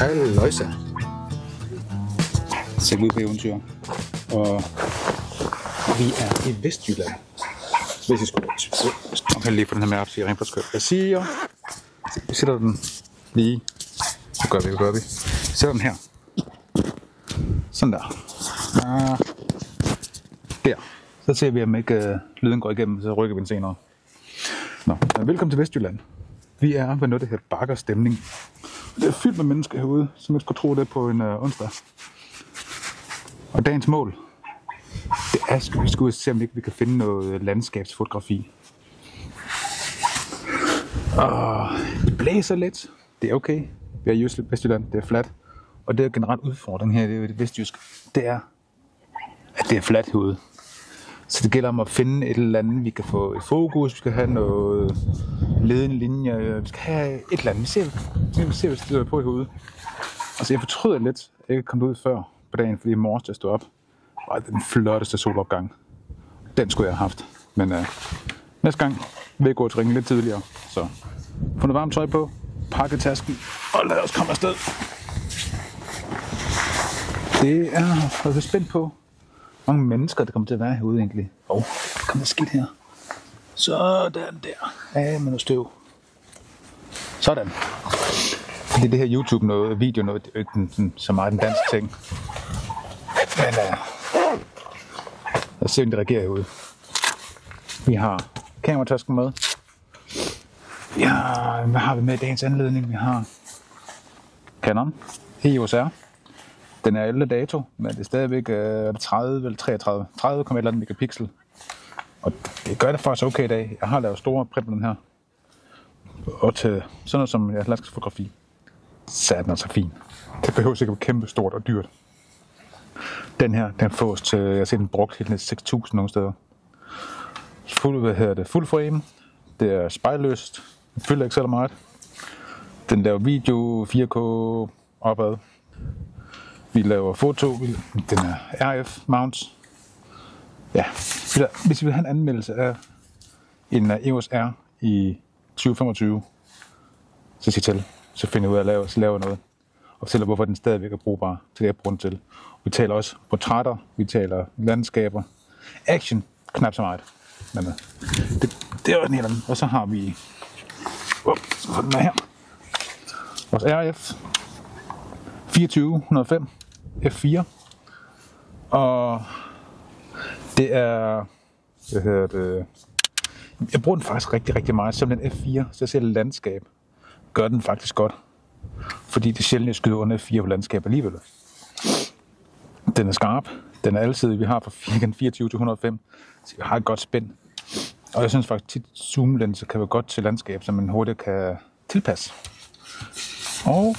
Halløjsa. Så vi ud på eventyr. Og vi er i Vestjylland. Hvis jeg skulle lige få den her med op, så jeg rent faktisk. Jeg siger, vi sætter den lige. Så gør vi. Vi sætter den her. Sådan der. Der. Så ser vi, om ikke lyden går igennem, så rykker vi den senere. Nå, velkommen til Vestjylland. Vi er ved noget, der hedder bakkerstemning. Det er fyldt med mennesker herude, som jeg skulle tro det på en onsdag. Og dagens mål, det er, at vi skal ud og se, om ikke vi kan finde noget landskabsfotografi. Og det blæser lidt. Det er okay. Vi er i Vestjylland. Det er fladt. Og det er generelt udfordring her i det vestjyske. Det er, at det er fladt herude. Så det gælder om at finde et eller andet, vi kan få i fokus. Vi skal have noget ledende linjer. Vi skal have et eller andet. Vi ser, hvad det er på herude. Altså, jeg fortryder lidt, at jeg ikke kom ud før på dagen, fordi i morges, jeg stod op, var den flotteste solopgang. Den skulle jeg have haft. Men næste gang vil jeg gå til ringe lidt tidligere. Så få noget varmt tøj på, pakke tasken, og lad os komme afsted. Det er jeg spændt på, hvor mange mennesker, der kommer til at være herude egentlig. Der kommer skidt her. Sådan der. Af med noget støv. Sådan. Fordi det her YouTube noget, video noget, det er jo ikke så meget en dansk ting. Men lad os se, om det reagerer herude. Vi har kameratasken med. Hvad har vi med i dagens anledning? Vi har Canon EOS R. Den er ældre dato, men det er stadigvæk 30 eller 33, 30,1 megapixel. Og det gør det faktisk okay i dag. Jeg har lavet store print med den her. Og til sådan noget som landskabsfotografi, så er den altså fin. Det behøver sikkert kæmpe stort og dyrt. Den her, den fås til, jeg har set den brugt helt ned til 6.000 nogle steder. Full frame. Det er spejlløst. Den fylder ikke så meget. Den laver video, 4K opad. Vi laver foto. Den er RF mounts. Ja, hvis vi vil have en anmeldelse af en EOS R i 2025, så sig til. Så finder jeg ud af at lave noget. Og fortæller, hvorfor den stadigvæk er brugbar til det, jeg bruger den til. Vi taler også portrætter, vi taler landskaber. Action, knap så meget. Men det er den her. Og så har vi så den her. Vores RF 2405 F4. Og det er, jeg bruger den faktisk rigtig meget. Som den F4, så jeg ser landskab, gør den faktisk godt. Fordi det er sjældent, jeg skyder under F4 på landskab alligevel. Den er skarp. Den er alsidig. Vi har fra 24 til 105. Så vi har et godt spænd. Og jeg synes faktisk tit, zoomlinser kan være godt til landskab, så man hurtigt kan tilpasse. Og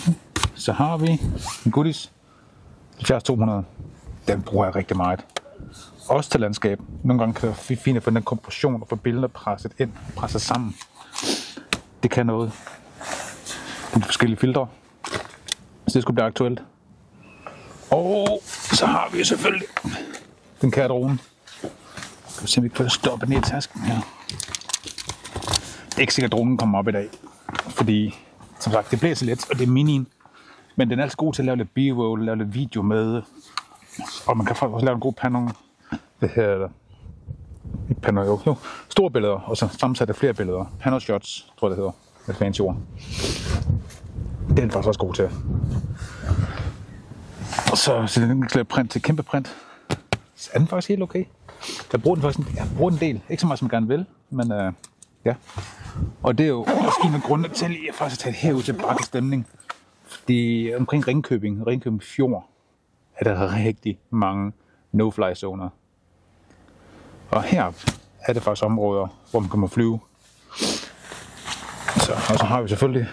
så har vi en Goodies 70-200. Den bruger jeg rigtig meget. Også til landskab. Nogle gange kan det være fint at få den kompression og få billeder presset sammen. Det kan noget. De forskellige filtre. Så det skulle blive aktuelt. Og så har vi selvfølgelig den kære drone. Skal vi se, om vi kan få det stoppet ned i tasken her. Det er ikke sikkert, at dronen kommer op i dag. Fordi, som sagt, det blæser lidt, og det er minien. Men den er altså god til at lave lidt b-roll, lave lidt video med. Og man kan faktisk også lave en god pano. Det her et pano, jo. Store billeder, og så sammensat af flere billeder. Pano shots, tror jeg det hedder. Med fancy ord. Det er den faktisk også god til. Og så den kan print til kæmpe print. Så er den faktisk helt okay. Jeg bruger den del. Ikke så meget som jeg gerne vil, men ja. Og det er jo også en af grundene til, at jeg faktisk har taget herud til bakkerstemning. Fordi omkring Ringkøbing Fjord, er der rigtig mange no-fly zoner. Og her er det faktisk områder, hvor man kan flyve. Og så har vi selvfølgelig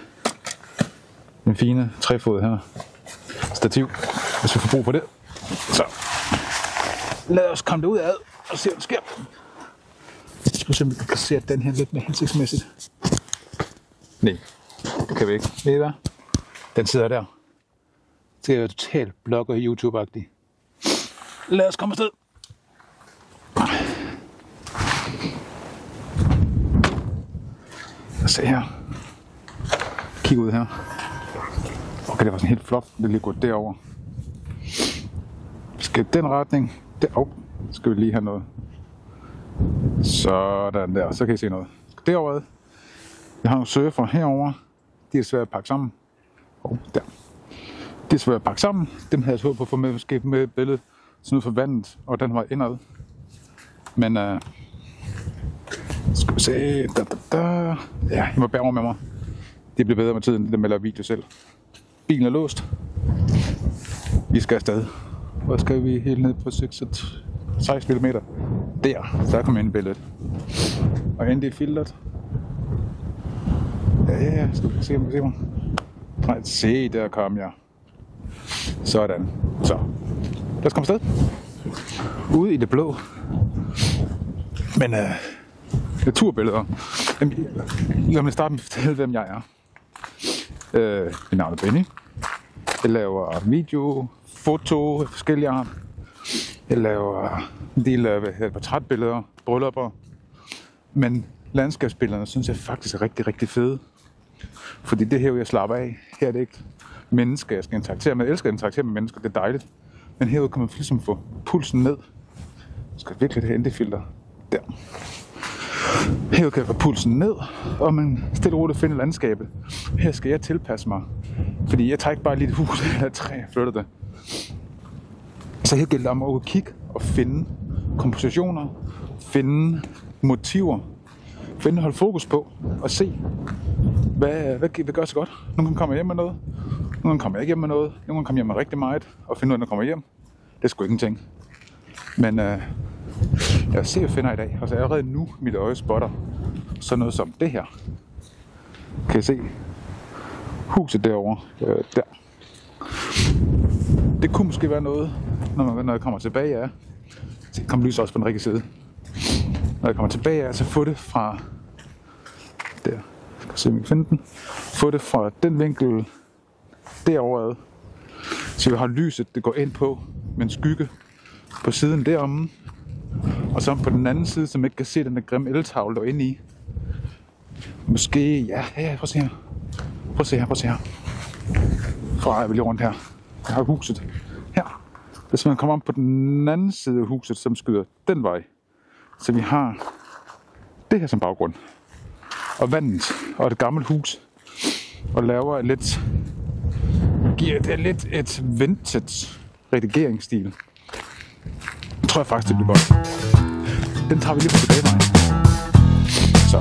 den fine træfod her. Stativ, hvis vi får brug for det. Så lad os komme derud ad og se, hvad der sker. Jeg skal se, om vi kan se den her lidt mere hensigtsmæssigt. Nej, det kan vi ikke. Ved I hvad? Den sidder der. Det er jo totalt blogger i YouTube-agtigt. Lad os komme afsted. Lad os se her. Kig ud her. Okay, det var sådan helt flot, det lige gå derover. Skal den retning? Skal vi lige have noget. Sådan der, så kan I se noget. Derovre. Jeg har nogle surfer herover. De er svært at pakke sammen. Der. De er svært at pakke sammen. Dem havde jeg håbet på at få med billedet. Sådan ud for vandet, og den var indad. Men skal vi se. Ja, I må bære over med mig. Det bliver bedre med tiden, det melder video selv. Bilen er låst. Vi skal afsted. Hvor skal vi helt ned på 16 km? Der kommer ind i billedet. Og endelig i filteret. Ja, skal vi se mig. Nej, se, der kom jeg. Sådan. Så, lad os komme afsted. Ude i det blå. Men naturbilleder. Lad mig starte med at fortælle, hvem jeg er. Mit navn er Benny. Jeg laver video, foto, forskellige art. Jeg laver en del af portrætbilleder, bryllupper. Men landskabsbillederne synes jeg faktisk er rigtig, rigtig fede. Fordi det her, jeg slapper af. Her er det ikke mennesker, jeg skal interagere med. Jeg elsker at interagere med mennesker, det er dejligt. Men herude kan man ligesom få pulsen ned. Jeg skal virkelig have det filter. Der. Her kan jeg få pulsen ned, og man stille roligt finder landskabet. Her skal jeg tilpasse mig, fordi jeg tager ikke bare lige et hus eller et træ og flytter det. Så her gælder det om at kigge og finde kompositioner, finde motiver, finde at holde fokus på og se, hvad gør så godt. Nogle gange kommer jeg hjem med noget, nogle gange kommer jeg ikke hjem med noget, nogle gange kommer jeg hjem med rigtig meget, og finde ud af, når jeg kommer hjem. Det er sgu ingenting. Men jeg ser, hvad jeg finder i dag, og så allerede nu mit øje spotter sådan noget som det her. Kan I se huset derovre? Der. Det kunne måske være noget, når jeg kommer tilbage af. Så kommer lyset også på den rigtige side. Når jeg kommer tilbage af, så få det fra der. Skal se, om jeg kan finde den. Få det fra den vinkel derovre. Så vi har lyset, det går ind på med en skygge på siden deromme. Og så på den anden side, som ikke kan se den der grimme eltavle, der er inde i. Måske, ja, prøv at se her. Så er vi lige rundt her. Jeg har huset her. Hvis man kommer om på den anden side af huset, som skyder den vej. Så vi har det her som baggrund. Og vandet og et gammelt hus. Og laver giver det lidt et vintage redigeringsstil. Det tror jeg faktisk, det bliver godt. Den tager vi lige på tilbagevejen. Så,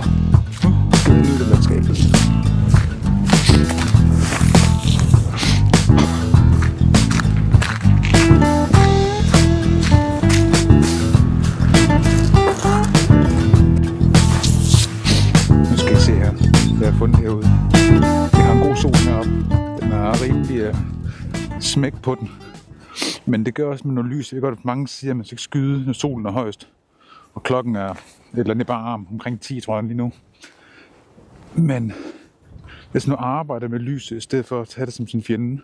nu skal vi nyde det landskab. Nu skal I se her, hvad jeg har fundet herude. Jeg har en god sol heroppe. Den er rimelig smæk på den. Men det gør også med noget lys. Jeg ved godt, at mange siger, at man skal skyde, når solen er højst. Og klokken er et eller andet bare arm, omkring 10, tror jeg lige nu. Men hvis man arbejder med lys, i stedet for at tage det som sin fjende,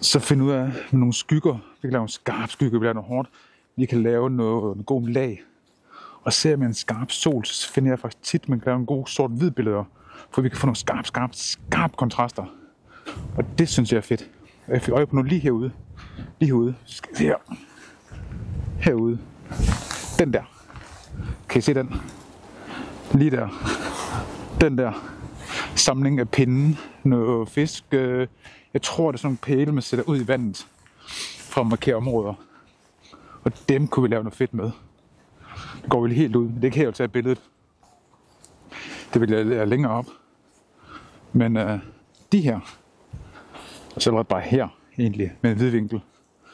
så finder ud af med nogle skygger. Vi kan lave en skarp skygge, vi kan lave noget hårdt. Vi kan lave noget god lag. Og ser man en skarp sol, så finder jeg faktisk tit, at man kan lave en god sort-hvid billeder. For vi kan få nogle skarp kontraster. Og det synes jeg er fedt. Jeg fik øje på noget lige herude. Skal vi se her. Herude. Den der. Kan I se den? Lige der. Den der. Samling af pinde. Noget fisk. Jeg tror, det er sådan nogle pæle, man sætter ud i vandet. For at markere områder. Og dem kunne vi lave noget fedt med. Det går vel helt ud. Det kan jeg jo tage billedet. Det vil jeg lære længere op. Men de her. Og så allerede bare her. Egentlig med en hvidvinkel.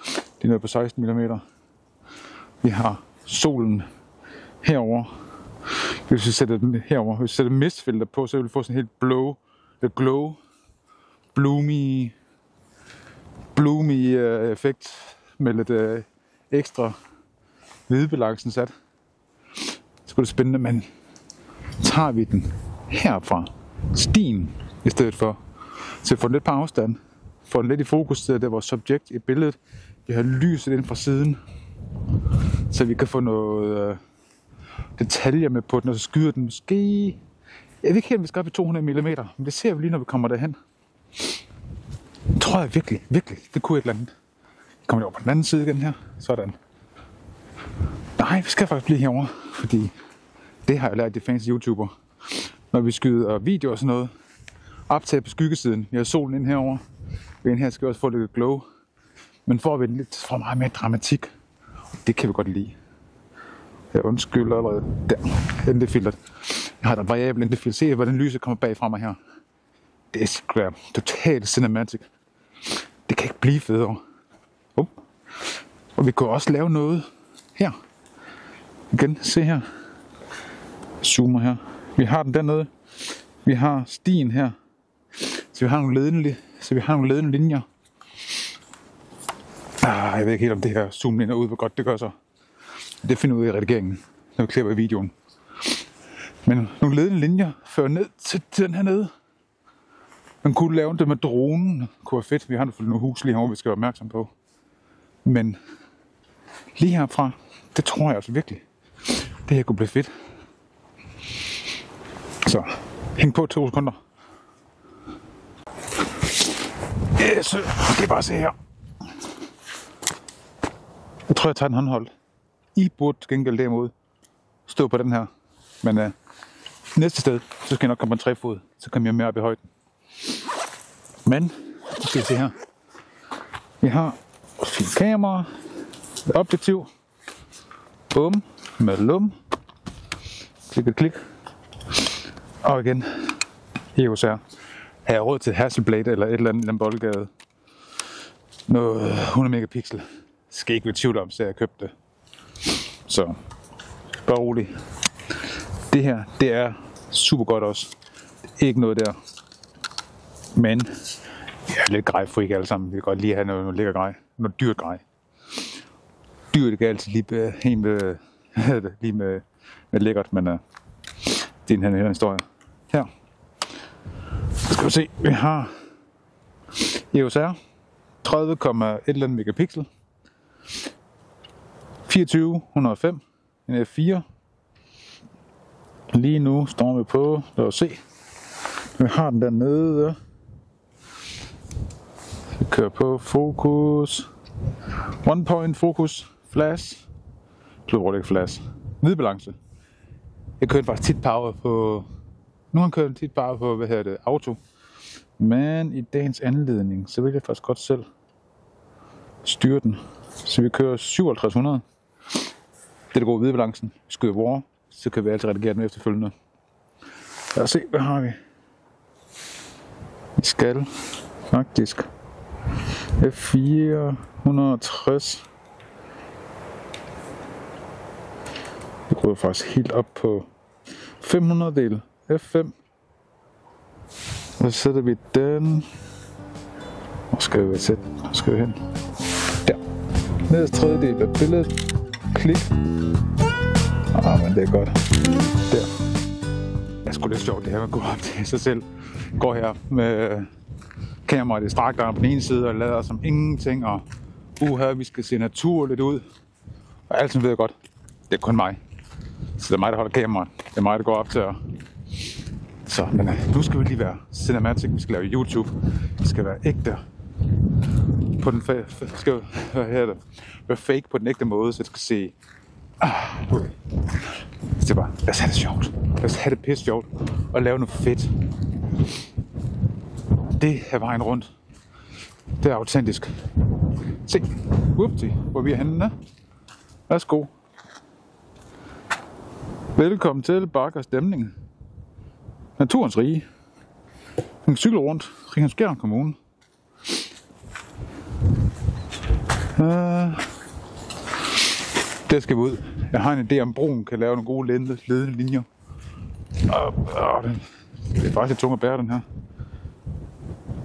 Det er nede på 16 mm. Vi har solen herover. Hvis vi sætter den herover, hvis vi sætter mistfilter på, så vil vi få sådan en helt glow, bloomy effekt med lidt ekstra hvidbelangsen sat. Så bliver det spændende, men tager vi den herfra stien i stedet for, så vi får den lidt på afstand. Får den lidt i fokus til, at det er vores subjekt i billedet. Vi har lyset ind fra siden, så vi kan få noget detaljer med på den, og så skyder den måske... Jeg ved ikke helt, om vi skal op i 200 mm, men det ser vi lige, når vi kommer derhen. Tror jeg virkelig, det kunne et eller andet. Kommer vi over på den anden side igen her. Sådan. Nej, vi skal faktisk blive herovre, fordi det har jeg lært de fancy YouTuber. Når vi skyder videoer og sådan noget, optaget på skyggesiden. Vi har solen ind herovre. Vi her skal også få lidt glow. Men får vi lidt for meget mere dramatik. Det kan vi godt lide. Jeg undskylder allerede. Der. ND-filteret. Jeg har et variabel ND-filter. Se, hvordan lyset kommer bag fra mig her. Det er totalt cinematic. Det kan ikke blive federe. Og vi kan også lave noget her. Igen, se her. Zoomer her. Vi har den dernede. Vi har stien her. Så vi har nogle ledende linjer. Jeg ved ikke helt om det her zoom ind og ud, hvor godt det gør så. Det finder vi ud af i redigeringen, når vi klipper i videoen. Men nogle ledende linjer fører ned til den her nede. Man kunne lave det med dronen. Det kunne være fedt. Vi har nogle hus lige herovre, vi skal være opmærksom på. Men lige herfra, det tror jeg altså virkelig. Det her kunne blive fedt. Så, hæng på 2 sekunder. Så skal I bare se her. Jeg tror, jeg tager en håndhold. I burde gengæld derimod stå på den her. Men næste sted, så skal jeg nok komme på en 3-fod. Så kommer jeg mere op i højden. Men, nu skal vi se her. Vi har et fint kamera. Et objektiv. Bum. Med lum. Klik. Og igen. EOS her. Har jeg råd til Hasselblad eller et eller andet i den boldgade. Noget 100 megapixel. Skal ikke være tvivl om, så jeg købte det. Så, bare rolig. Det her, det er super godt også. Ikke noget der. Men, jeg er lidt grejfreak alle sammen. Vi kan godt lige have noget lækker grej. Noget dyrt grej. Dyrt kan altid lige helt lige med lækkert, men det er en anden historie. Her. Så skal vi se, vi har EOS R 30,1 megapixel. 2405 en F4. Lige nu står vi på, lad os se. Vi har den dernede. Vi kører på fokus. One point fokus. Flash. Klubber ikke flash. Hvidbalance. Jeg kører faktisk tit power på... Nu har jeg kørt tit power på, auto. Men i dagens anledning, så vil jeg faktisk godt selv styre den. Så vi kører 5700. Det er det gode hvidbalancen. Vi skyder war, så kan vi altid redigere den efterfølgende. Lad os se, hvad har vi? Vi skal faktisk F460. Vi går faktisk helt op på 500 del F5. Og så sætter vi den. Hvor skal vi sætte? Hvor skal vi hen? Der. Nederst tredjedel af billedet. Klik. Men det er godt. Der. Det er sgu lidt sjovt det her med at gå op til sig selv. Går her med kameraet i straktarm på den ene side og lader som ingenting. Og vi skal se naturligt ud. Og alt som ved jeg godt. Det er kun mig. Så det er mig, der holder kameraet. Det er mig, der går op til at... Så, men nu skal vi lige være cinematic. Vi skal lave YouTube. Vi skal være ægte. På den skal være fake på den ægte måde, så det skal se... Det er bare, lad os have det sjovt. Lad os have det pisse sjovt. Og lave noget fedt. Det er vejen rundt. Det er autentisk. Se. Whoopsie. Hvor vi er henne. Værsgo. Velkommen til Bakker Stemning. Naturens rige. En cykel rundt. Ringkøbing Kommune. Det skal vi ud. Jeg har en idé om broen kan lave nogle gode ledende linjer. Det er faktisk lidt tung at bære den her.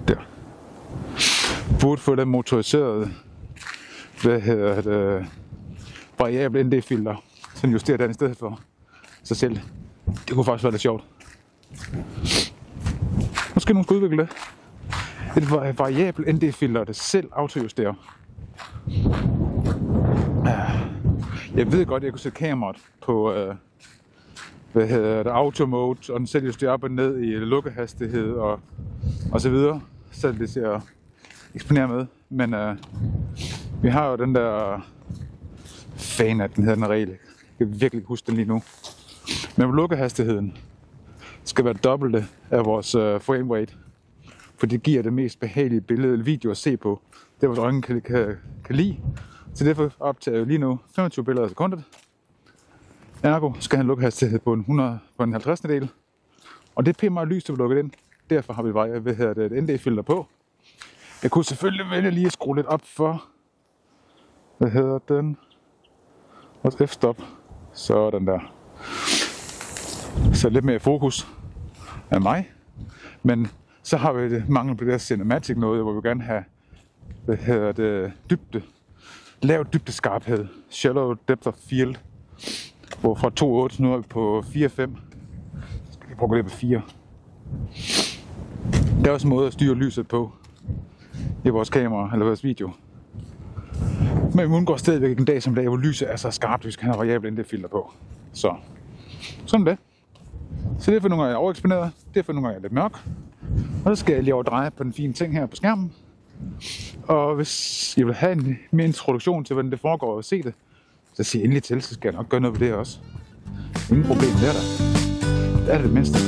Der. Burde få den motoriserede variabel ND-filter. Så justerer den i stedet for sig selv. Det kunne faktisk være lidt sjovt. Måske nogen skal udvikle det. Et variabel ND-filter, der selv autojusterer. Jeg ved godt, at jeg kunne sætte kameraet på auto mode, og den selv justerer op og ned i lukkehastighed og så videre. Så det ser eksponere med. Men vi har jo den der fan af den hedder den regel. Jeg kan virkelig ikke huske den lige nu. Men lukkehastigheden skal være dobbelte af vores framerate. For det giver det mest behagelige billede eller video at se på. Det vores øjne kan lide. Så derfor optager jeg lige nu 25 billeder i sekundet. Ergo skal han lukkehastighed på en 50. del. Og det er pænt meget lys, der vil lukke ind. Derfor har vi et ND-filter på. Jeg kunne selvfølgelig vælge lige at skrue lidt op for vores f-stop. Sådan der. Så lidt mere fokus af mig. Men så har vi det mangel på det her cinematic noget, hvor vi gerne have lav dybdeskarphed. Shallow depth of field. Hvor fra 2.8 nu er vi på 4.5. Skal vi prøve at gå lidt på 4. Der er også en måde at styre lyset på i vores kamera eller vores video. Men vi undgår stadigvæk en dag som dag, hvor lyset er så skarpt, at vi skal have en variabel ND-filter på. Så sådan det. Så det er for nogle gange, jeg er overeksponeret. Det er for nogle gange, jeg er lidt mørk. Og så skal jeg lige overdreje på den fine ting her på skærmen. Og hvis I vil have en mere introduktion til, hvordan det foregår og se det, så sig endelig til, så skal jeg nok gøre noget ved det også. Ingen problem der. Det er det mindste.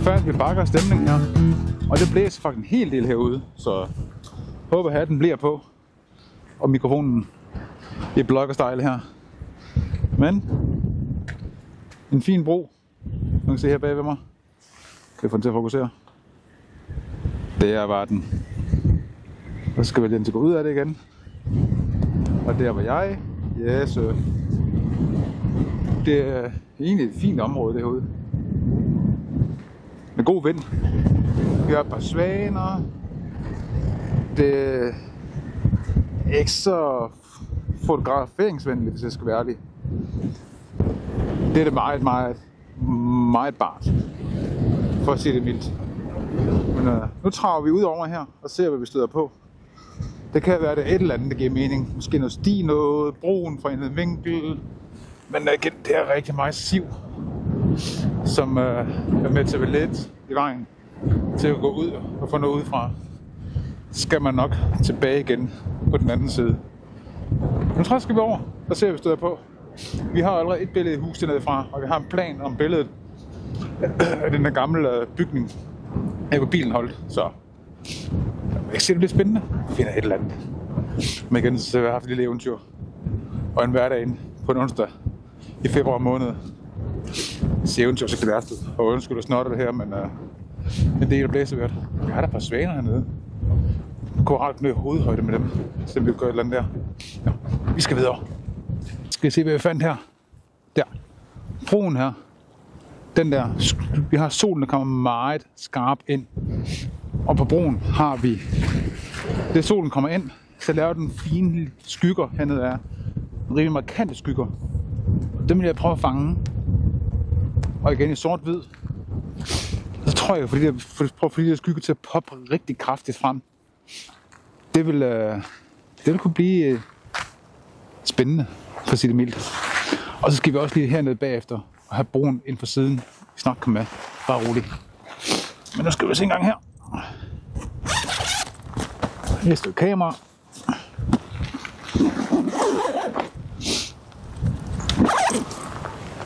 Færdig vi bakker stemningen her. Og det blæser faktisk en hel del herude, så håber hatten bliver på. Og mikrofonen i blogger-style her. Men en fin bro. Du kan se her bag ved mig. Kan jeg få den til at fokusere? Der var den. Og så skal vi lige til at gå ud af det igen. Og der var jeg. Yes. Det er egentlig et fint område derude. Med god vind. Vi har et par svaner. Det er ikke så fotograferingsvenligt, hvis jeg skal være ærlig. Det er det meget bart. For at sige det mildt. Men nu traver vi ud over her og ser, hvad vi støder på. Det kan være, det er et eller andet, der giver mening. Måske noget sti, noget broen fra en vinkel. Men igen, det er rigtig meget siv, som er med til at være let i vejen til at gå ud og få noget udefra. Så skal man nok tilbage igen på den anden side. Nu tror jeg, skal vi over og se, hvad vi støder på. Vi har allerede et billede i huset dernede fra, og vi har en plan om billedet af den der gamle bygning, her på bilen holdt. Så jeg ser det lidt spændende. Jeg finder et eller andet. Men igen, så har jeg haft et lille eventyr. Og en hverdag på en onsdag i februar måned. Det ser eventyr så det værste ud. Og undskyld at snotte det her, men en del af blæsevejret. Jeg har der et par svaner hernede. Det går ret ned i hovedhøjde med dem. Så vi gør et eller andet der. Ja, vi skal videre. Skal I se, hvad vi fandt her? Der. Broen her. Den der. Vi har solen, der kommer meget skarp ind. Og på broen har vi, det solen kommer ind, så laver den fine skygger hernede af. Rimelig markante skygger. Dem vil jeg prøve at fange. Og igen i sort-hvid. Så tror jeg, fordi jeg prøver at få de der skygger til at poppe rigtig kraftigt frem. Det vil kunne blive spændende, for at sige det mildt. Og så skal vi også lige hernede bagefter og have broen ind på siden. Vi snart kommer med. Bare roligt. Men nu skal vi se en gang her. Næste kamera.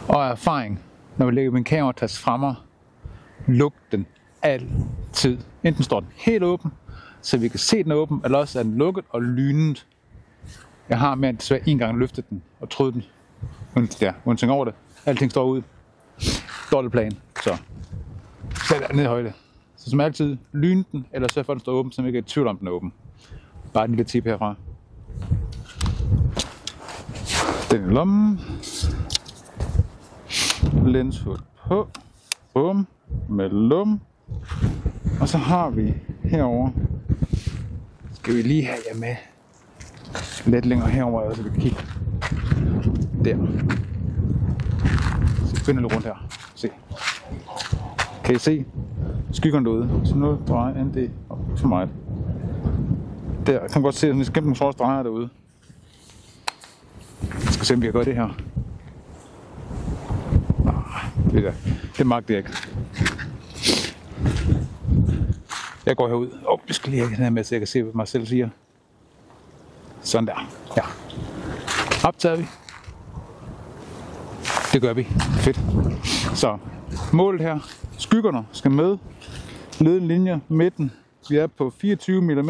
Og erfaring, når vi lægger min kameratas fremme, luk den altid. Enten står den helt åben, så vi kan se den åben, eller også er den lukket og lynet. Jeg har mere end desværre en gang løftet den og troet den. Undting over det. Alting står ude. Dårlig plan. Så sæt ned i højde. Så som altid, lyn den, eller sørg for, at den står åben, så vi ikke er i tvivl om, den er åben. Bare en lille tip herfra. Den i lommen. Lenshood på. Bum. Med lum. Og så har vi herover. Skal vi lige have jer med lidt længere herover, så vi kan kigge. Der. Så vi finder lidt rundt her. Se. Kan I se skyggerne derude? Så nu drejer ND op for mig. Der kan man godt se, at den kæmpe sorte drejer derude. Jeg skal se, om vi kan gøre det her. Det magter jeg ikke. Jeg går herud. Jeg skal lige have den her med, så jeg kan se, hvad mig selv siger. Sådan der. Ja. Optager vi. Det gør vi. Fedt. Så målet her. Skyggerne skal med. Ledende linjer midten. Vi er på 24 mm.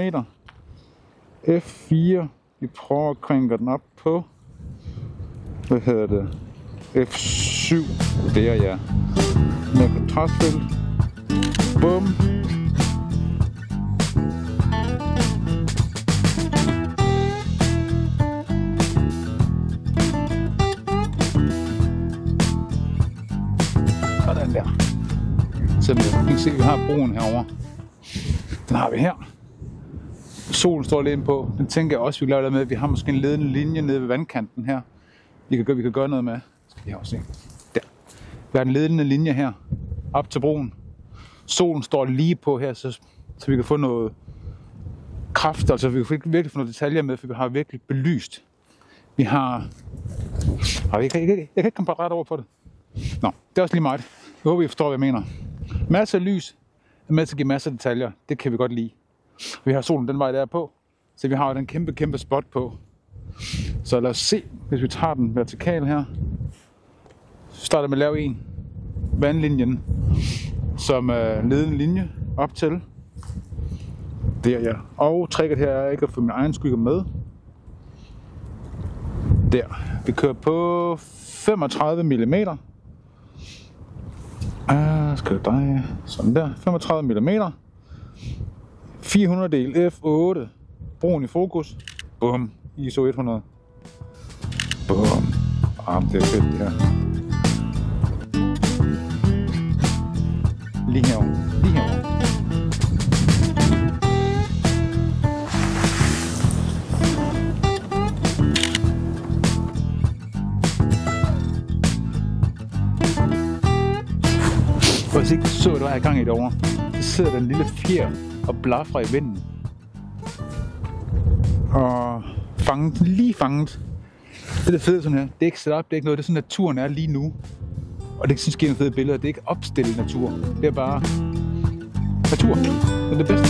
F4. Vi prøver at krænke den op på. Hvad hedder det? F7. Det er jeg. Med kontrastfelt. Bum. Sådan der. Så vi kan se, at vi har broen herovre. Den har vi her. Solen står lidt ind på. Den tænker jeg også, vi kan lave det med. Vi har måske en ledende linje nede ved vandkanten her. Vi kan gøre noget med. Skal vi også se. Der. Vi har en ledende linje her. Op til broen. Solen står lige på her, så vi kan få noget kraft. Altså vi kan virkelig få nogle detaljer med, for vi har virkelig belyst. Vi har... Jeg kan ikke komme ret over på det. Nå, det er også lige meget. Jeg håber, I forstår, hvad jeg mener. Masser af lys er med til at give masser af detaljer. Det kan vi godt lide. Vi har solen den vej der på, så vi har den kæmpe spot på. Så lad os se, hvis vi tager den vertikal her. Så starter med at lave en vandlinjen, som er ledende linje op til. Der ja. Og tricket her er ikke at få min egen skygge med. Der. Vi kører på 35 mm. Skal jeg dreje sådan der. 35 mm. 400 del F8. Broen i fokus. Bum. ISO 100. Bum. Det er fedt det her. Lige herovre. Lige herovre. Og hvis ikke du så, der var i gang i derovre, så sidder der en lille fjer og blafrer i vinden. Og lige fanget. Det er fede sådan her. Det er ikke sat op, det er ikke noget. Det er sådan, naturen er lige nu. Og det synes jeg giver nogle fede billeder. Det er ikke opstillet natur. Det er bare natur. Det er det bedste.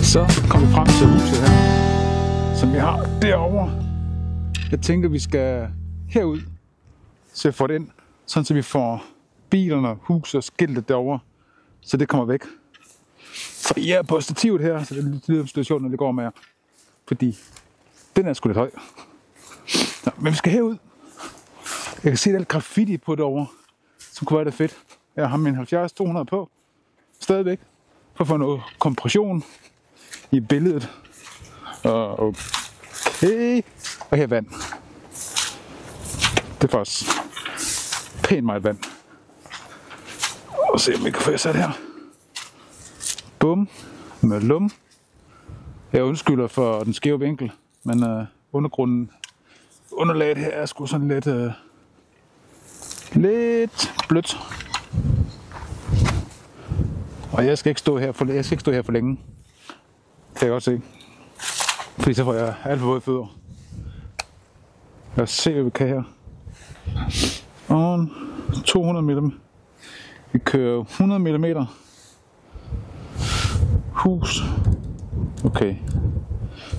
Så kommer vi frem til huset her, som vi har derovre. Jeg tænker, vi skal herud, så jeg får det ind, sådan så vi får bilerne, huset og skiltet derovre, så det kommer væk. Så jeg er på stativet her, så det er lidt lidt situation, når det går med, fordi den er sgu lidt høj. Nå, men vi skal herud. Jeg kan se alt graffiti på derovre, som kunne være det fedt. Jeg har min 70-200 på, stadigvæk, for at få noget kompression i billedet. Og okay. Og her vand. Det er faktisk pænt meget vand. Og se om vi kan få sat her. Bum. Med lum. Jeg undskylder for den skæve vinkel, men underlaget her er sgu sådan lidt blødt. Og jeg skal ikke stå her for længe. Det kan jeg godt se. Fordi så får jeg alt for våde fødder. Lad os se, hvad vi kan her. Og 200 mm. Vi kører 100 mm. Hus. Okay.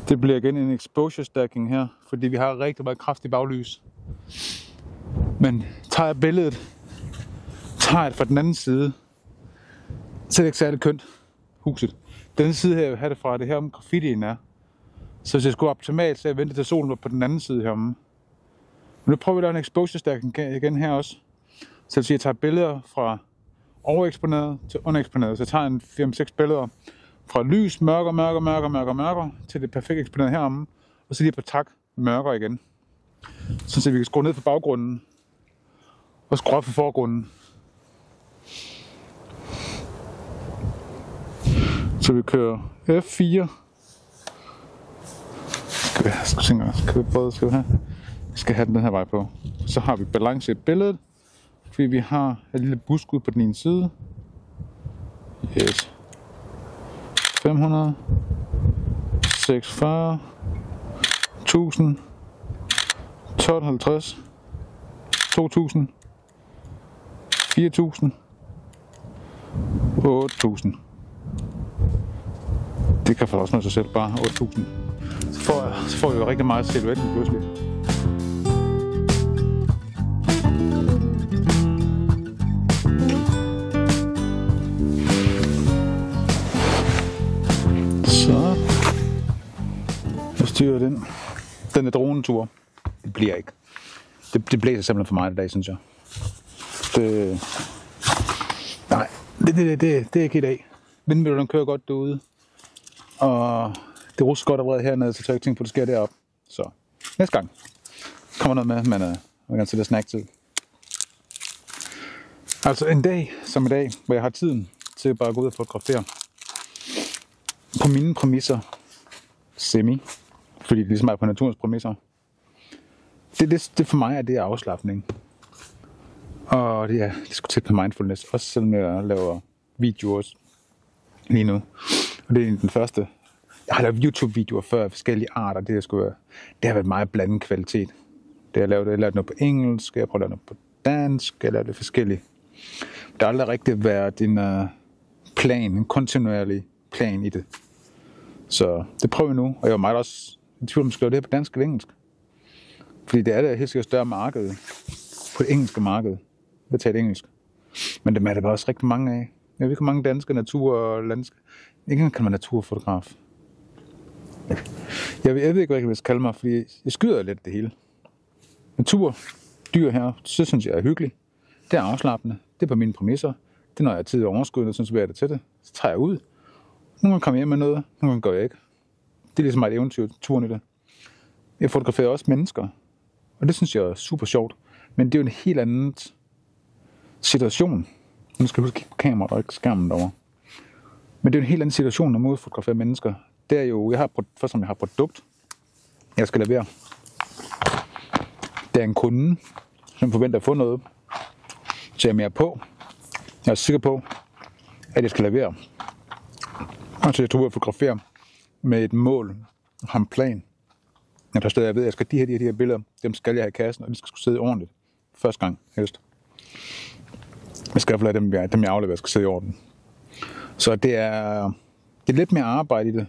Det bliver igen en exposure stacking her, fordi vi har rigtig meget kraftig baglys. Men tager jeg billedet, tager jeg det fra den anden side, så er det ikke særlig kønt, huset. Den side her, jeg have det fra, det her om graffitien er. Så hvis jeg skulle optimalt, så jeg venter til solen var på den anden side heromme. Men nu prøver vi at lave en exposure stacking igen her også. Så jeg tager billeder fra overeksponeret til undereksponeret. Så jeg tager en 5-6 billeder fra lys, mørker, til det perfekt eksponeret heromme. Og så lige på tak, mørkere igen. Så vi kan skrue ned for baggrunden. Og skrue op for forgrunden. Så vi kører F4. Vi skal have den her vej på. Så har vi balance i billedet. Fordi vi har et lille buskud på den ene side. Yes. 500, 46, 1000, 1250, 2000, 4000, 8000. Det kan få også med sig selv, bare 8000. Så får vi jo rigtig meget silhuet pludselig. Så jeg styrer den dronetur. Det bliver ikke. Det blæser simpelthen for meget i dag, synes jeg. Det er ikke i dag. Vindmøllerne kører godt derude. Og det rusker godt allerede hernede, så tør jeg ikke tænke på, at det sker deroppe. Så næste gang kommer noget med, men jeg vil gerne sætte snack til. Altså en dag som i dag, hvor jeg har tiden til bare at gå ud og fotografere. På mine præmisser. Fordi det ligesom er på naturens præmisser. Det for mig er det afslapning. Og det er sgu tæt på mindfulness. Også selvom jeg laver videoer lige nu. Og det er den første. Jeg har lavet YouTube-videoer før af forskellige arter. Det har været meget blandet kvalitet. Det har jeg lavet noget på engelsk, jeg prøver at lave noget på dansk, jeg har lavet det forskelligt. Der har aldrig rigtig været en kontinuerlig plan i det. Så det prøver jeg nu, og jeg var meget også i tvivl om, at skrive det her på dansk eller engelsk. Fordi det er det helt sikkert større marked på det engelske marked. Jeg tager engelsk. Men det er der også rigtig mange af. Jeg ved ikke, hvor mange danske natur- og landskab. Ikke kan man naturfotograf. Jeg ved ikke, hvad jeg vil kalde mig, fordi jeg skyder lidt det hele. Natur, dyr her, så synes jeg er hyggeligt. Det er afslappende. Det er på mine præmisser. Det er, når jeg har tid og overskud, så vil jeg det til det. Så tager jeg ud. Nogle gange kommer jeg hjem med noget, nogle gange gør jeg ikke. Det er ligesom et eventyr, turen i det. Jeg fotograferer også mennesker, og det synes jeg er super sjovt. Men det er jo en helt anden situation. Nu skal jeg huske på kameraet og ikke skærmen derovre. Men det er jo en helt anden situation, når man må fotografere mennesker. Det er jo, jeg har et produkt, jeg skal levere. Det er en kunde, som forventer at få noget. Så jeg er mere på. Jeg er sikker på, at jeg skal levere. Og så jeg tror, at fotografere med et mål og en plan. Jeg ved, at jeg skal de her billeder, dem skal jeg have i kassen, og de skal sidde ordentligt. Første gang, helst. Jeg skal i hvert fald lade dem jeg afleverer, skal sidde i orden. Så det er lidt mere arbejde i det.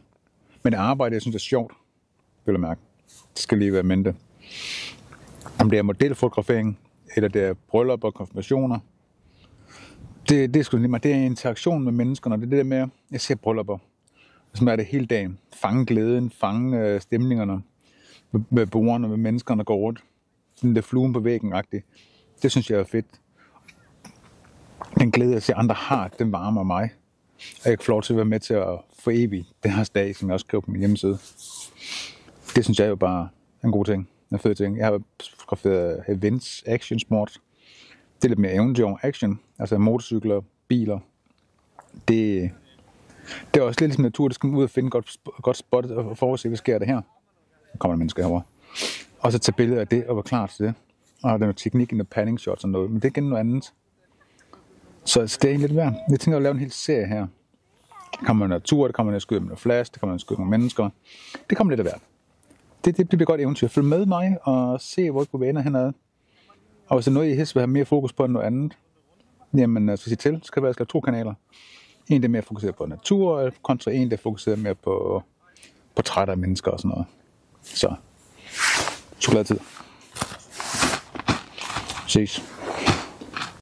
Men det arbejde, jeg synes er sjovt, vil jeg mærke. Det skal lige være mente. Om det er modelfotografering, eller det er bryllup og konfirmationer. Det er sgu lige meget. Det er interaktion med menneskerne, og det er det der med, jeg ser bryllupper. Som er det hele dagen. Fange glæden, fange stemningerne med bordene, med menneskerne, der går rundt. Den der fluen på væggen-agtigt. Det synes jeg er fedt. Den glæde, jeg ser andre har, den varmer mig. Og jeg kan få lov til at være med til at forevige den her dag, som jeg også skriver på min hjemmeside. Det synes jeg jo bare er en god ting. En fed ting. Jeg har fotograferet events, action sport. Det er lidt mere eventyr action. Altså motorcykler, biler. Det er også lidt ligesom natur. Det skal man ud og finde godt spot og forudse, hvad sker der her. Der kommer der mennesker herovre. Og så tage billeder af det og være klar til det. Og der er teknik i noget panning shots og noget. Men det er igen noget andet. Så det er egentlig lidt værd. Jeg tænker at lave en hel serie her. Der kommer natur, der kommer at skyde med noget flash, der kommer at skyde med mennesker. Det kommer lidt af hvert. Det bliver godt eventyr. Følg med mig og se, hvor vi ender henad. Og hvis der er noget, I helst vil have mere fokus på end noget andet, jamen, så sig til. Så kan det være, at jeg skal have 2 kanaler. En, der er mere fokuseret på natur, kontra en, der er fokuseret mere på portrætter af mennesker og sådan noget. Så, chokoladetid. Ses.